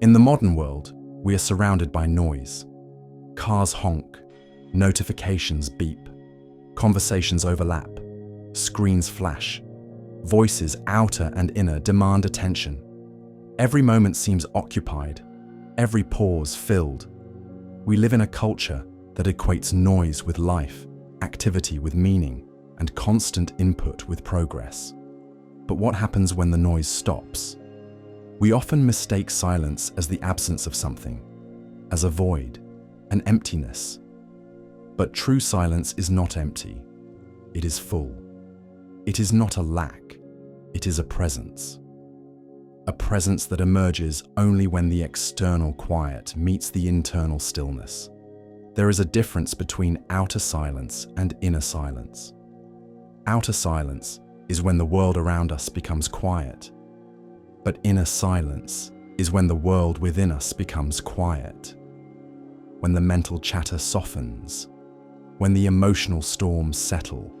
In the modern world, we are surrounded by noise. Cars honk, notifications beep, conversations overlap, screens flash, voices outer and inner demand attention. Every moment seems occupied, every pause filled. We live in a culture that equates noise with life, activity with meaning, and constant input with progress. But what happens when the noise stops? We often mistake silence as the absence of something, as a void, an emptiness. But true silence is not empty. It is full. It is not a lack. It is a presence. A presence that emerges only when the external quiet meets the internal stillness. There is a difference between outer silence and inner silence. Outer silence is when the world around us becomes quiet. But inner silence is when the world within us becomes quiet. When the mental chatter softens, when the emotional storms settle,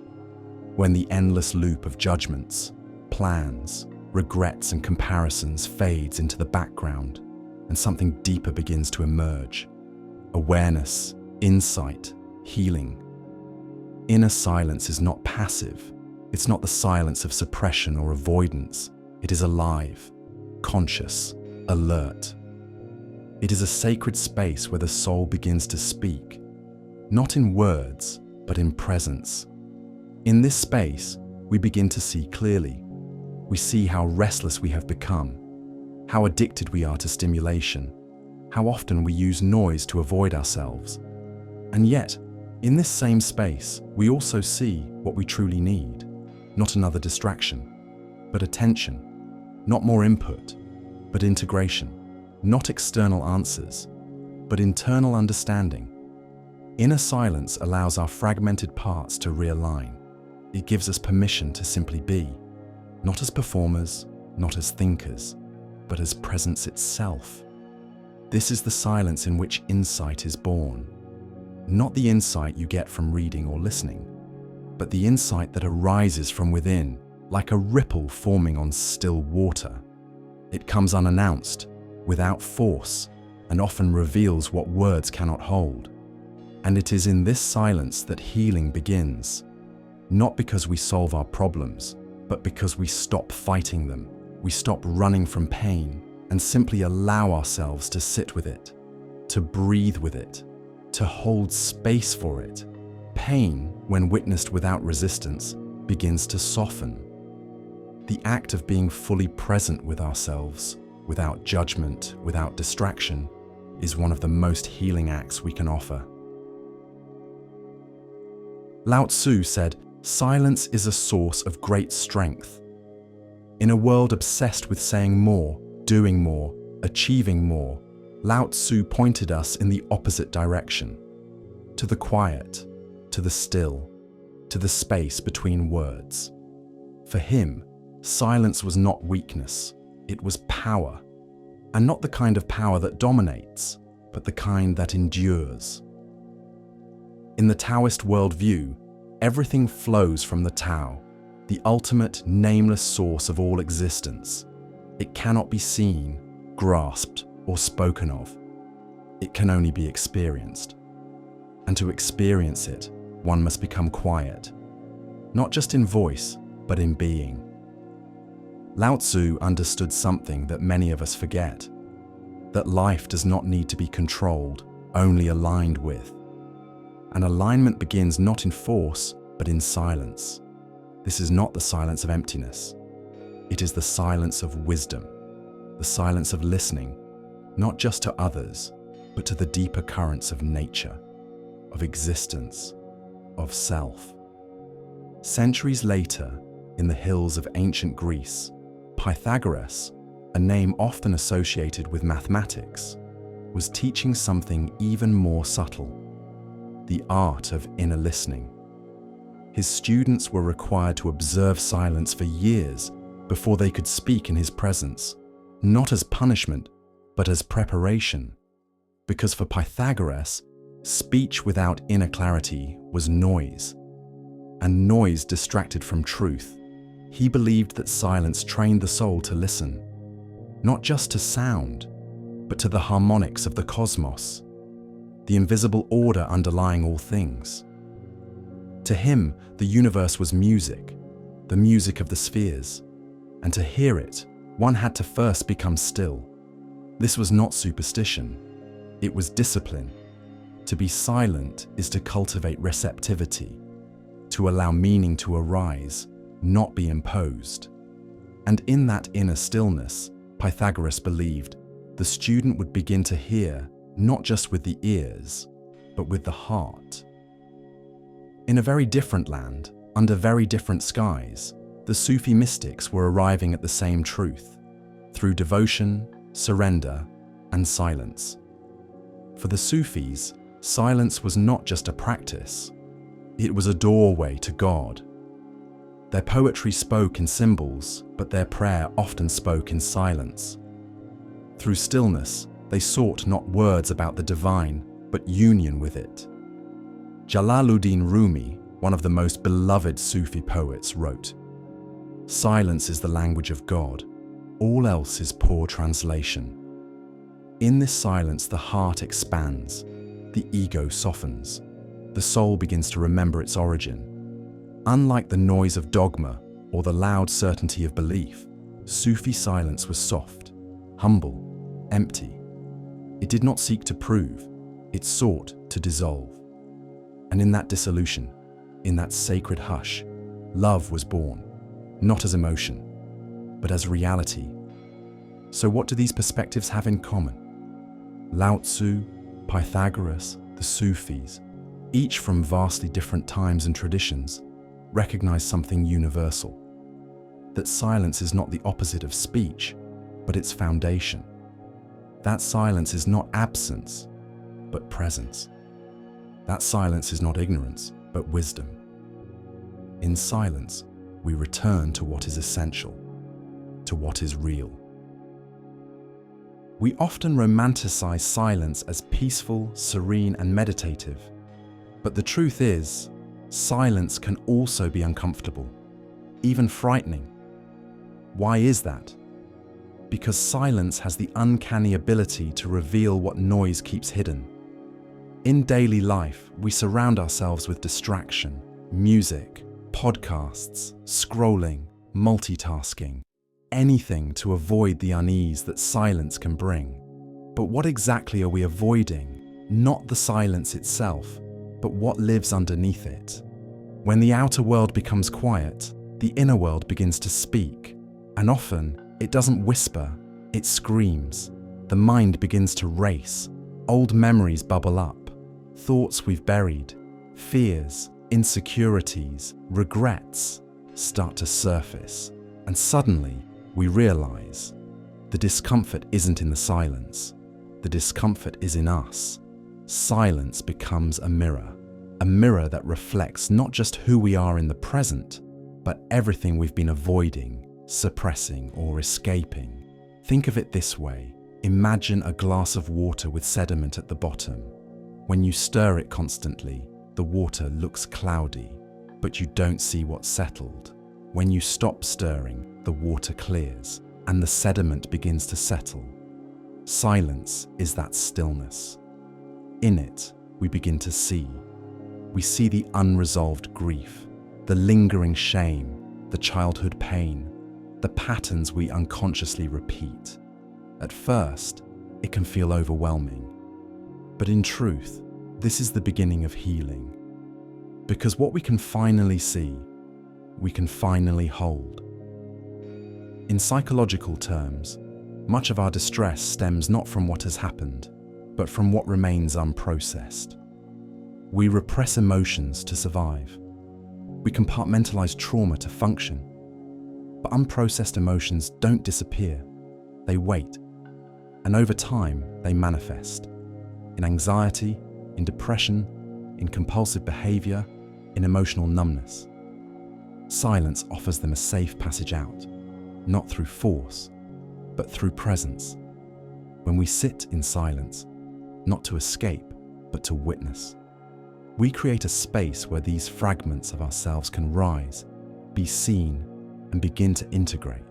when the endless loop of judgments, plans, regrets and comparisons fades into the background and something deeper begins to emerge. Awareness, insight, healing. Inner silence is not passive. It's not the silence of suppression or avoidance. It is alive, conscious, alert. It is a sacred space where the soul begins to speak, not in words, but in presence. In this space, we begin to see clearly. We see how restless we have become, how addicted we are to stimulation, how often we use noise to avoid ourselves. And yet, in this same space, we also see what we truly need. Not another distraction, but attention. Not more input, but integration. Not external answers, but internal understanding. Inner silence allows our fragmented parts to realign. It gives us permission to simply be, not as performers, not as thinkers, but as presence itself. This is the silence in which insight is born. Not the insight you get from reading or listening, but the insight that arises from within, like a ripple forming on still water. It comes unannounced, without force, and often reveals what words cannot hold. And it is in this silence that healing begins, not because we solve our problems, but because we stop fighting them. We stop running from pain and simply allow ourselves to sit with it, to breathe with it, to hold space for it. Pain, when witnessed without resistance, begins to soften. The act of being fully present with ourselves, without judgment, without distraction, is one of the most healing acts we can offer. Lao Tzu said, "Silence is a source of great strength." In a world obsessed with saying more, doing more, achieving more, Lao Tzu pointed us in the opposite direction, to the quiet, to the still, to the space between words. For him, silence was not weakness, it was power, and not the kind of power that dominates, but the kind that endures. In the Taoist worldview, everything flows from the Tao, the ultimate nameless source of all existence. It cannot be seen, grasped, or spoken of. It can only be experienced. And to experience it, one must become quiet, not just in voice, but in being. Lao Tzu understood something that many of us forget, that life does not need to be controlled, only aligned with. And alignment begins not in force, but in silence. This is not the silence of emptiness. It is the silence of wisdom, the silence of listening, not just to others, but to the deeper currents of nature, of existence, of self. Centuries later, in the hills of ancient Greece, Pythagoras, a name often associated with mathematics, was teaching something even more subtle, the art of inner listening. His students were required to observe silence for years before they could speak in his presence, not as punishment, but as preparation. Because for Pythagoras, speech without inner clarity was noise, and noise distracted from truth. He believed that silence trained the soul to listen, not just to sound, but to the harmonics of the cosmos, the invisible order underlying all things. To him, the universe was music, the music of the spheres, and to hear it, one had to first become still. This was not superstition, it was discipline. To be silent is to cultivate receptivity, to allow meaning to arise, not be imposed. And in that inner stillness, Pythagoras believed, the student would begin to hear not just with the ears, but with the heart. In a very different land, under very different skies, the Sufi mystics were arriving at the same truth, through devotion, surrender, and silence. For the Sufis, silence was not just a practice, it was a doorway to God. Their poetry spoke in symbols, but their prayer often spoke in silence. Through stillness, they sought not words about the divine, but union with it. Jalaluddin Rumi, one of the most beloved Sufi poets, wrote, "Silence is the language of God, all else is poor translation." In this silence, the heart expands, the ego softens, the soul begins to remember its origin. Unlike the noise of dogma or the loud certainty of belief, Sufi silence was soft, humble, empty. It did not seek to prove, it sought to dissolve. And in that dissolution, in that sacred hush, love was born, not as emotion, but as reality. So what do these perspectives have in common? Lao Tzu, Pythagoras, the Sufis, each from vastly different times and traditions, recognize something universal. That silence is not the opposite of speech, but its foundation. That silence is not absence, but presence. That silence is not ignorance, but wisdom. In silence, we return to what is essential, to what is real. We often romanticize silence as peaceful, serene, and meditative. But the truth is, silence can also be uncomfortable, even frightening. Why is that? Because silence has the uncanny ability to reveal what noise keeps hidden. In daily life, we surround ourselves with distraction, music, podcasts, scrolling, multitasking, anything to avoid the unease that silence can bring. But what exactly are we avoiding? Not the silence itself, but what lives underneath it. When the outer world becomes quiet, the inner world begins to speak, and often it doesn't whisper, it screams. The mind begins to race, old memories bubble up, thoughts we've buried, fears, insecurities, regrets start to surface, and suddenly we realize the discomfort isn't in the silence, the discomfort is in us. Silence becomes a mirror that reflects not just who we are in the present, but everything we've been avoiding, suppressing, or escaping. Think of it this way. Imagine a glass of water with sediment at the bottom. When you stir it constantly, the water looks cloudy, but you don't see what's settled. When you stop stirring, the water clears, and the sediment begins to settle. Silence is that stillness. In it, we begin to see. We see the unresolved grief, the lingering shame, the childhood pain, the patterns we unconsciously repeat. At first, it can feel overwhelming. But in truth, this is the beginning of healing. Because what we can finally see, we can finally hold. In psychological terms, much of our distress stems not from what has happened, but from what remains unprocessed. We repress emotions to survive. We compartmentalize trauma to function. But unprocessed emotions don't disappear. They wait. And over time, they manifest. In anxiety, in depression, in compulsive behavior, in emotional numbness. Silence offers them a safe passage out, not through force, but through presence. When we sit in silence, not to escape, but to witness, we create a space where these fragments of ourselves can rise, be seen, and begin to integrate.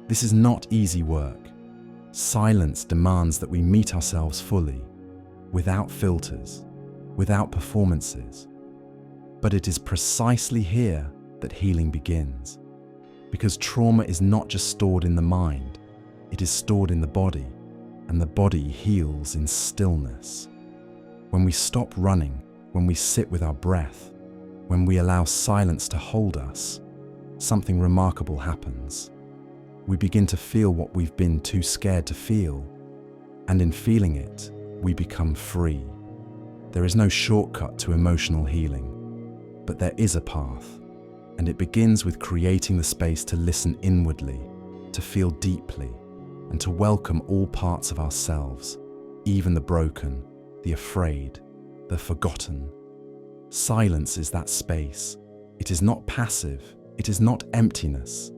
This is not easy work. Silence demands that we meet ourselves fully, without filters, without performances. But it is precisely here that healing begins. Because trauma is not just stored in the mind, it is stored in the body, and the body heals in stillness. When we stop running, when we sit with our breath, when we allow silence to hold us, something remarkable happens. We begin to feel what we've been too scared to feel, and in feeling it, we become free. There is no shortcut to emotional healing, but there is a path, and it begins with creating the space to listen inwardly, to feel deeply, and to welcome all parts of ourselves, even the broken, the afraid, the forgotten. Silence is that space. It is not passive, it is not emptiness.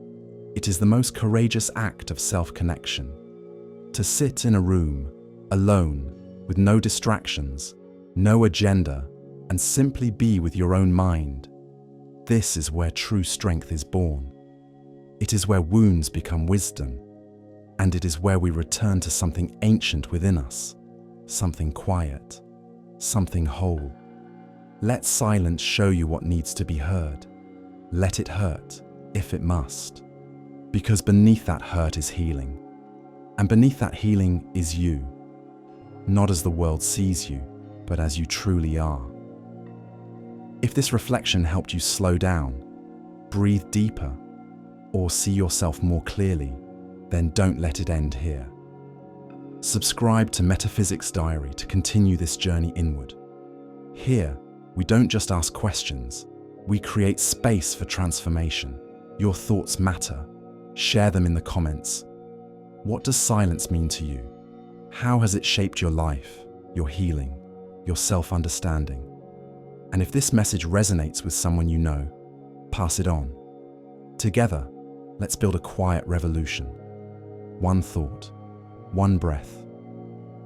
It is the most courageous act of self-connection. To sit in a room, alone, with no distractions, no agenda, and simply be with your own mind. This is where true strength is born. It is where wounds become wisdom, and it is where we return to something ancient within us, something quiet, something whole. Let silence show you what needs to be heard. Let it hurt, if it must. Because beneath that hurt is healing. And beneath that healing is you. Not as the world sees you, but as you truly are. If this reflection helped you slow down, breathe deeper, or see yourself more clearly, then don't let it end here. Subscribe to Metaphysics Diary to continue this journey inward. Here, we don't just ask questions, we create space for transformation. Your thoughts matter. Share them in the comments. What does silence mean to you? How has it shaped your life, your healing, your self-understanding? And if this message resonates with someone you know, pass it on. Together, let's build a quiet revolution. One thought, one breath,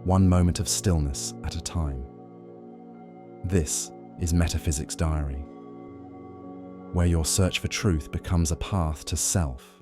one moment of stillness at a time. This is Metaphysics Diary, where your search for truth becomes a path to self.